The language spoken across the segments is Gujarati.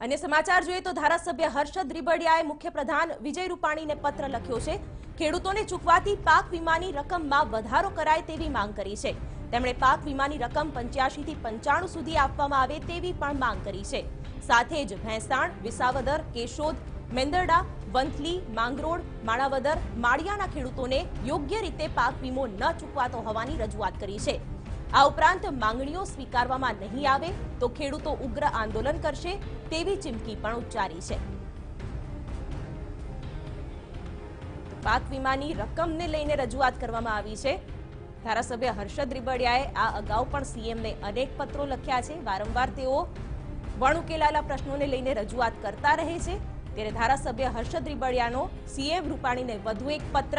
अन्य समाचार જોઈએ તો ધારાસભ્ય હર્ષદ રીબડિયાએ મુખ્યપ્રધાન વિજય રૂપાણીને પત્ર લખ્યો છે। ખેડૂતોને ચૂકવાતી પાક વીમાની રકમમાં વધારો કરાય તેવી માંગ કરી છે। તેમણે પાક વીમાની રકમ 85 થી 95 સુધી આપવામાં આવે તેવી પણ માંગ કરી છે। સાથે જ ભેંસાણ, વિસાવદર, કેશોદ, મેંદરડા, વંથલી, માંગરોળ, માણાવદર, માળિયાના ખેડૂતોને યોગ્ય રીતે પાક વીમો ન ચૂકવાતો હોવાની રજૂઆત કરી છે। આ ઉપરાંત માંગણીઓ સ્વીકારવામાં નહીં આવે તો ખેડૂતો ઉગ્ર આંદોલન કરશે તેવી ચીમકી પણ ઉચ્ચારી છે। પાક વીમાની રકમને લઈને રજૂઆત કરવામાં આવી છે। ધારાસભ્ય હર્ષદ રીબડિયાએ આ અગાઉ પણ સીએમને અનેક પત્રો લખ્યા છે। વારંવાર તેઓ વણ ઉકેલાયેલા પ્રશ્નોને લઈને રજૂઆત કરતા રહે છે। ત્યારે ધારાસભ્ય હર્ષદ રીબડિયાનો સીએમ રૂપાણીને વધુ એક પત્ર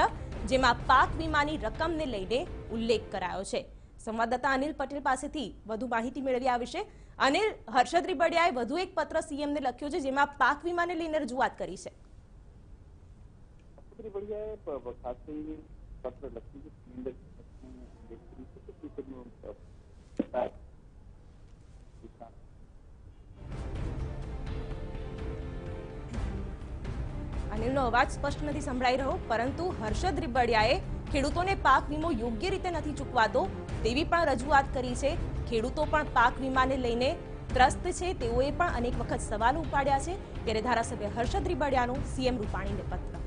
જેમાં પાક વીમાની રકમને લઈને ઉલ્લેખ કરાયો છે। સંવાદદાતા અનિલ પટેલ પાસેથી વધુ માહિતી મેળવી આ વિશે। અનિલ, હર્ષદ રીબડિયાએ વધુ એક પત્ર સીએમને લખ્યો છે જેમાં પાક વીમાને લઈને રજૂઆત કરી છે। રીબડિયાએ ખાસ કરીને પત્ર લખ્યું છે। અનિલનો અવાજ સ્પષ્ટ નથી સંભળાઈ રહ્યો, પરંતુ હર્ષદ રીબડિયાએ ખેડૂતોને પાક વીમો યોગ્ય રીતે નથી ચૂકવાતો તેવી પણ રજૂઆત કરી છે। ખેડૂતો પણ પાક વીમાને લઈને ત્રસ્ત છે, તેઓએ પણ અનેક વખત સવાલો ઉપાડ્યા છે। ત્યારે ધારાસભ્ય હર્ષદ રીબડિયાનો સીએમ રૂપાણીને પત્ર।